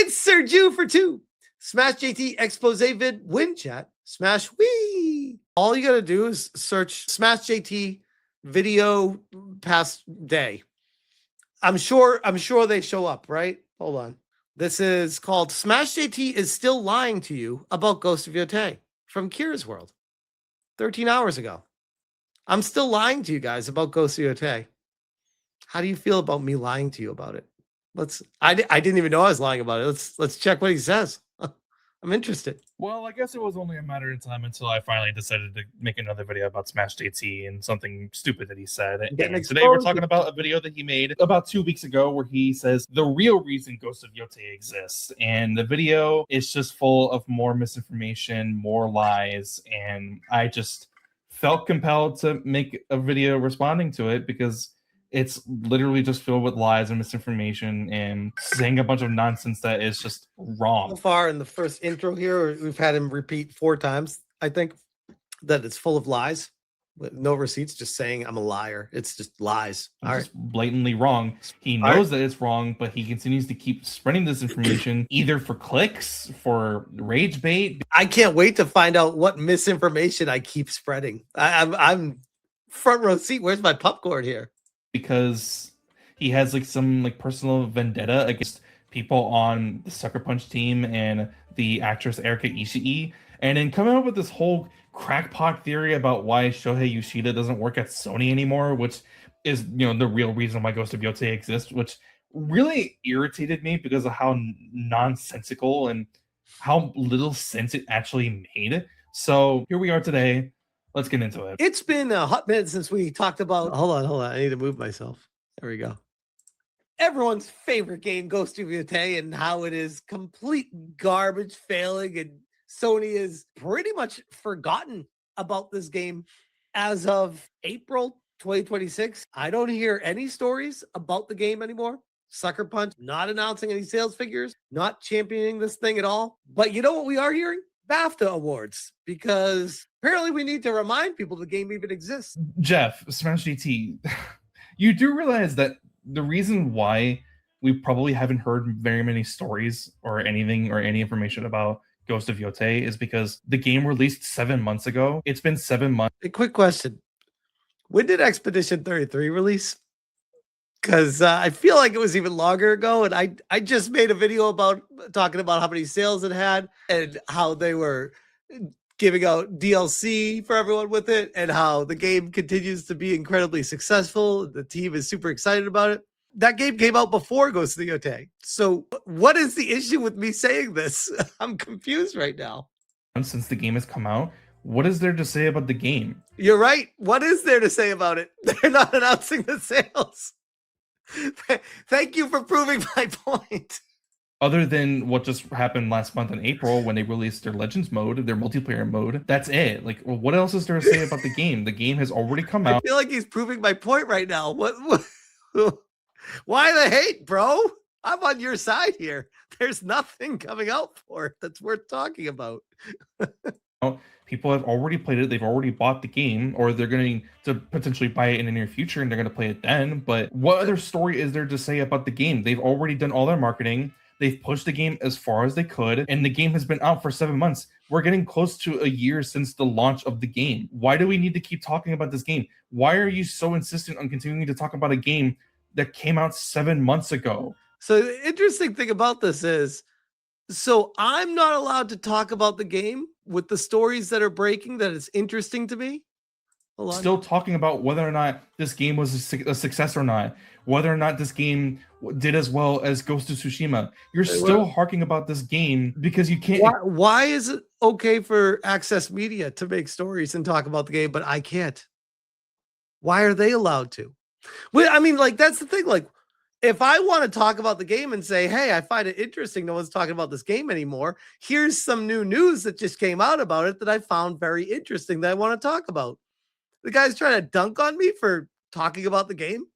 It's Sir Jew for 2. Smash JT expose vid win chat. Smash wee. All you gotta do is search Smash JT video past day. I'm sure they show up, right? Hold on. This is called Smash JT is still lying to you about Ghost of Yōtei from Kira's World 13 hours ago. I'm still lying to you guys about Ghost of Yōtei. How do you feel about me lying to you about it? I didn't even know I was lying about it. Let's check what he says. I'm interested. Well, I guess it was only a matter of time until I finally decided to make another video about Smash JT and something stupid that he said. And today we're talking about a video that he made about 2 weeks ago where he says the real reason Ghost of Yōtei exists. And the video is just full of more misinformation, more lies, and I just felt compelled to make a video responding to it because it's literally just filled with lies and misinformation and saying a bunch of nonsense that is just wrong. So far in the first intro here, we've had him repeat 4 times, I think, that it's full of lies, with no receipts, just saying I'm a liar. It's just lies. It's just blatantly wrong. He knows that it's wrong, but he continues to keep spreading this information either for clicks, for rage bait. I can't wait to find out what misinformation I keep spreading. I'm front row seat. Where's my popcorn here? Because he has like some like personal vendetta against people on the Sucker Punch team and the actress Erika Ishii, and then coming up with this whole crackpot theory about why Shohei Yoshida doesn't work at Sony anymore, which is, you know, the real reason why Ghost of Yōtei exists, which really irritated me because of how nonsensical and how little sense it actually made. So here we are today. Let's get into it. It's been a hot minute since we talked about... Hold on. I need to move myself. There we go. Everyone's favorite game, Ghost of Yōtei, and how it is complete garbage, failing, and Sony is pretty much forgotten about this game as of April 2026. I don't hear any stories about the game anymore. Sucker Punch not announcing any sales figures, not championing this thing at all. But you know what we are hearing? BAFTA awards, because apparently we need to remind people the game even exists. Jeff, Smash GT, you do realize that the reason why we probably haven't heard very many stories or anything or any information about Ghost of Yōtei is because the game released 7 months ago. It's been 7 months. A quick question. When did Expedition 33 release? Because I feel like it was even longer ago, and I just made a video about talking about how many sales it had and how they were giving out DLC for everyone with it, and how the game continues to be incredibly successful. The team is super excited about it. That game came out before Ghost of Yōtei. So what is the issue with me saying this? I'm confused right now. Since the game has come out, what is there to say about the game? You're right. What is there to say about it? They're not announcing the sales. Thank you for proving my point. Other than what just happened last month in April when they released their Legends mode, their multiplayer mode, that's it. Like, well, what else is there to say about the game? The game has already come out. I feel like he's proving my point right now. What why the hate, bro? I'm on your side here. There's nothing coming out for it that's worth talking about. People have already played it. They've already bought the game, or they're going to potentially buy it in the near future, and they're going to play it then. But what other story is there to say about the game? They've already done all their marketing. They've pushed the game as far as they could, and the game has been out for 7 months. We're getting close to a year since the launch of the game. Why do we need to keep talking about this game? Why are you so insistent on continuing to talk about a game that came out 7 months ago? So the interesting thing about this is, so I'm not allowed to talk about the game with the stories that are breaking that is interesting to me. Still talking about whether or not this game was a success or not, whether or not this game did as well as Ghost of Tsushima. You're still harking about this game because you can't. Why is it okay for Access Media to make stories and talk about the game, but I can't? Why are they allowed to? Well, I mean, like, that's the thing. Like, if I want to talk about the game and say, hey, I find it interesting, no one's talking about this game anymore, here's some new news that just came out about it that I found very interesting that I want to talk about. The guy's trying to dunk on me for talking about the game.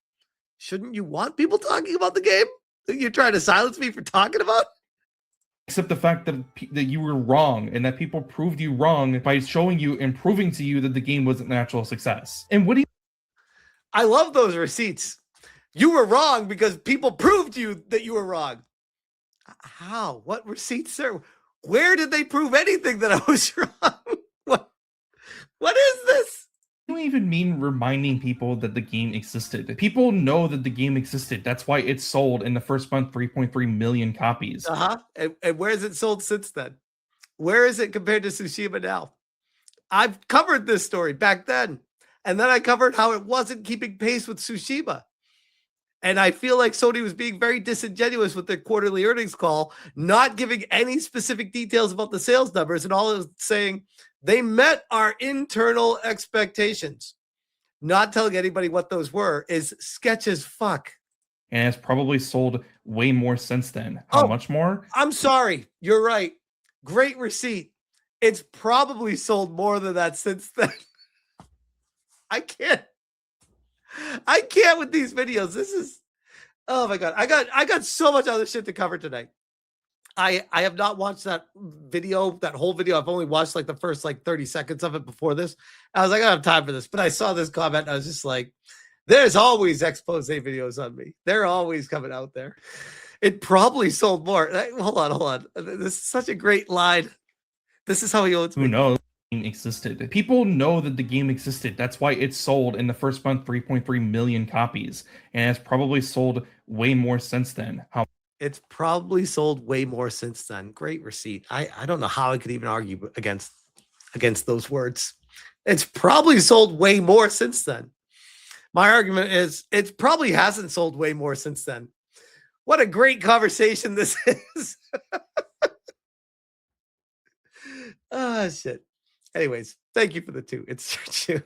Shouldn't you want people talking about the game? You're trying to silence me for talking about it? Except the fact that you were wrong and that people proved you wrong by showing you and proving to you that the game was an actual success. And what do you... I love those receipts. You were wrong because people proved to you that you were wrong. How? What receipts, sir? Where did they prove anything that I was wrong? What is this? You don't even mean reminding people that the game existed. People know that the game existed. That's why it sold in the first month 3.3 million copies. And where has it sold since then? Where is it compared to Tsushima now? I've covered this story back then. And then I covered how it wasn't keeping pace with Tsushima. And I feel like Sony was being very disingenuous with their quarterly earnings call, not giving any specific details about the sales numbers, and all it was saying they met our internal expectations. Not telling anybody what those were is sketch as fuck. And it's probably sold way more since then. How much more? I'm sorry. You're right. Great receipt. It's probably sold more than that since then. I can't with these videos. This is, oh my God. I got so much other shit to cover tonight. I have not watched that video, that whole video. I've only watched like the first like 30 seconds of it before this. I was like, I don't have time for this. But I saw this comment and I was just like, there's always expose videos on me. They're always coming out there. It probably sold more. Hold on. This is such a great line. This is how he owns me. Who knows? Existed. People know that the game existed. That's why it sold in the first month 3.3 million copies, and it's probably sold way more since then. It's probably sold way more since then. Great receipt. I don't know how I could even argue against those words. It's probably sold way more since then. My argument is it probably hasn't sold way more since then. What a great conversation this is. Oh shit. Anyways, thank you for the 2. It's you.